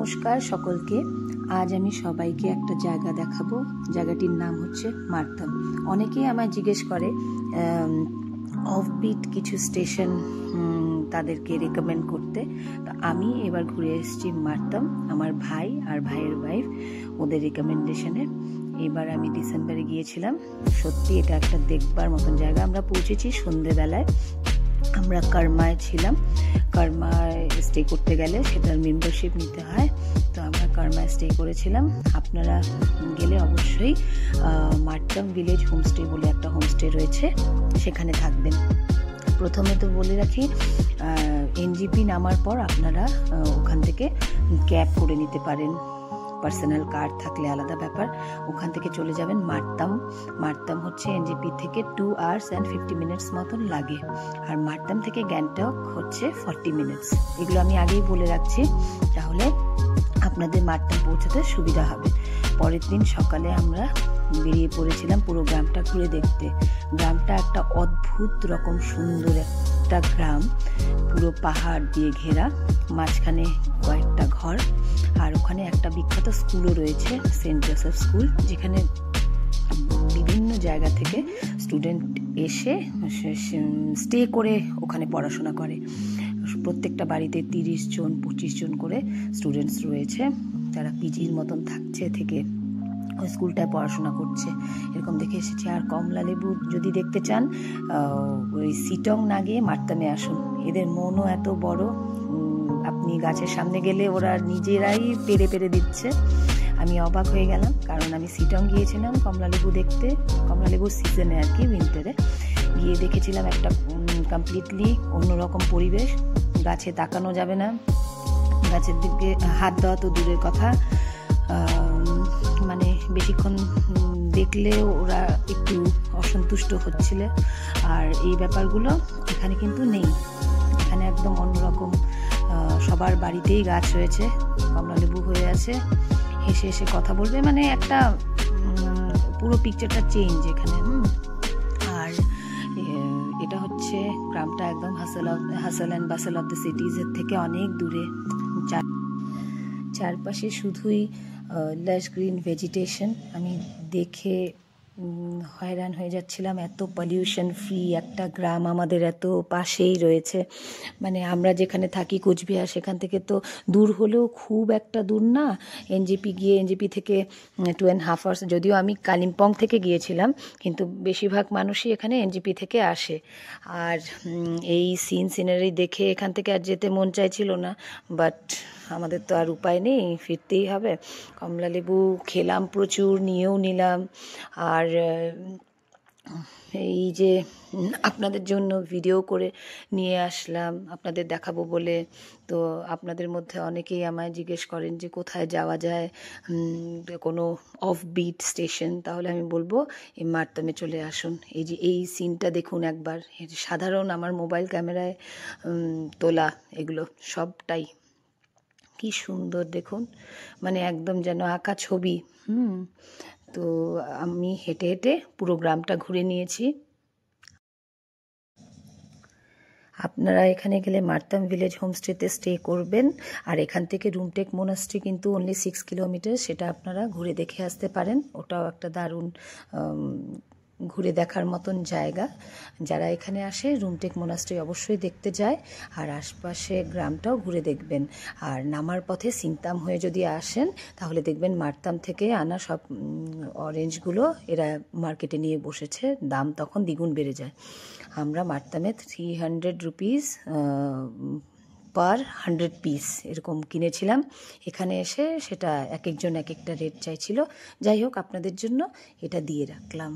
নমস্কার সকলকে। আজ আমি সবাইকে একটা জায়গা দেখাবো। জায়গাটির নাম হচ্ছে মারতাম। অনেকেই আমায় জিজ্ঞেস করে অফবিট কিছু স্টেশন তাদেরকে রেকমেন্ড করতে। তো আমি এবার ঘুরে এসেছি মারতাম, আমার ভাই আর ভাইয়ের ওয়াইফ ওদের রেকমেন্ডেশনে। এবার আমি ডিসেম্বরে গিয়েছিলাম। সত্যি এটা একটা দেখবার মতন জায়গা। আমরা পৌঁছেছি সন্ধেবেলায়। আমরা কর্মায় ছিলাম। কর্মায় স্টে করতে গেলে সেটার মেম্বারশিপ নিতে হয়, তো আমরা কর্মায় স্টে করেছিলাম। আপনারা গেলে অবশ্যই মারতাম ভিলেজ হোমস্টে বলে একটা হোমস্টে রয়েছে, সেখানে থাকবেন। প্রথমে তো বলে রাখি, এনজিপি নামার পর আপনারা ওখান থেকে ক্যাব করে নিতে পারেন। পার্সোনাল কার থাকলে আলাদা ব্যাপার। ওখান থেকে চলে যাবেন মারতাম। মারতাম হচ্ছে এনজিপি থেকে 2 hours and 50 minutes মতন লাগে। আর মারতাম থেকে গ্যাংটক হচ্ছে 40 minutes। এগুলো আমি আগেই বলে রাখছি, তাহলে আপনাদের মারতাম পৌঁছাতে সুবিধা হবে। পরের দিন সকালে আমরা বেরিয়ে পড়েছিলাম পুরো গ্রামটা ঘুরে দেখতে। গ্রামটা একটা অদ্ভুত রকম সুন্দর একটা গ্রাম, পুরো পাহাড় দিয়ে ঘেরা, মাঝখানে কয়েকটা ঘর। আর ওখানে একটা বিখ্যাত স্কুলও রয়েছে, সেন্ট জোসেফ স্কুল, যেখানে বিভিন্ন জায়গা থেকে স্টুডেন্ট এসে স্টে করে ওখানে পড়াশোনা করে। প্রত্যেকটা বাড়িতে 30 জন 25 জন করে স্টুডেন্টস রয়েছে, যারা পিজির মতন থাকছে থেকে ওই স্কুলটায় পড়াশোনা করছে। এরকম দেখে এসেছি। আর কমলা লেবু যদি দেখতে চান, ওই সিটং না গিয়ে মারতামে আসুন। এদের মনও এত বড়, আপনি গাছের সামনে গেলে ওরা নিজেরাই পেরে পেরে দিচ্ছে। আমি অবাক হয়ে গেলাম, কারণ আমি সিটং গিয়েছিলাম কমলালেবু দেখতে, কমলালেবুর সিজনে আর কি, উইন্টারে গিয়ে দেখেছিলাম একটা কমপ্লিটলি অন্যরকম পরিবেশ। গাছে তাকানো যাবে না, গাছের দিকে হাত দেওয়া তো দূরের কথা, মানে বেশিক্ষণ দেখলে ওরা একটু অসন্তুষ্ট হচ্ছিল। আর এই ব্যাপারগুলো এখানে কিন্তু নেই। এখানে একদম অন্যরকম, সবার বাড়িতেই গাছ রয়েছে, কমলালেবু হয়ে আছে, হেসে হেসে কথা বলবে, মানে একটা পুরো পিকচারটা চেঞ্জ এখানে। আর এটা হচ্ছে গ্রামটা একদম হাসল অ্যান্ড বাসল অফ দ্য সিটিজের থেকে অনেক দূরে। চারপাশে শুধুই লাশ গ্রিন ভেজিটেশন। আমি দেখে হয়রান হয়ে যাচ্ছিলাম, এত পলিউশন ফ্রি একটা গ্রাম আমাদের এত পাশেই রয়েছে। মানে আমরা যেখানে থাকি কোচবিহার, সেখান থেকে তো দূর হলেও খুব একটা দূর না। এনজিপি থেকে 2.5 hours, যদিও আমি কালিম্পং থেকে গিয়েছিলাম, কিন্তু বেশিরভাগ মানুষই এখানে এনজিপি থেকে আসে। আর এই সিনারি দেখে এখান থেকে আর যেতে মন চাইছিল না, বাট আমাদের তো আর উপায় নেই, ফিরতেই হবে। কমলালেবু খেলাম প্রচুর, নিয়েও নিলাম। আর এই যে আপনাদের জন্য ভিডিও করে নিয়ে আসলাম আপনাদের দেখাবো বলে। তো আপনাদের মধ্যে অনেকেই আমায় জিজ্ঞেস করেন যে কোথায় যাওয়া যায়, কোনো অফবিট স্টেশন। তাহলে আমি বলবো এই মারতামে চলে আসুন। এই যে এই সিনটা দেখুন একবার, সাধারণ আমার মোবাইল ক্যামেরায় তোলা, এগুলো সবটাই কি সুন্দর দেখুন, মানে একদম যেন আঁকা ছবি। তো আমি হেঁটে হেঁটে পুরো গ্রামটা ঘুরে নিয়েছি। আপনারা এখানে গেলে মারতাম ভিলেজ হোমস্টেতে স্টে করবেন। আর এখান থেকে রুমটেক মোনাস্ট্রি কিন্তু অনলি 6 কিলোমিটার, সেটা আপনারা ঘুরে দেখে আসতে পারেন। ওটাও একটা দারুণ ঘুরে দেখার মতন জায়গা। যারা এখানে আসে রুমটেক মোনাস্ট্রি অবশ্যই দেখতে যায়, আর আশপাশে গ্রামটাও ঘুরে দেখবেন। আর নামার পথে সিংতাম হয়ে যদি আসেন, তাহলে দেখবেন মারতাম থেকে আনা সব অরেঞ্জগুলো এরা মার্কেটে নিয়ে বসেছে, দাম তখন দ্বিগুণ বেড়ে যায়। আমরা মারতামে 300 rupees পার 100 piece এরকম কিনেছিলাম। এখানে এসে সেটা এক একজন এক একটা রেট চাইছিল। যাই হোক, আপনাদের জন্য এটা দিয়ে রাখলাম।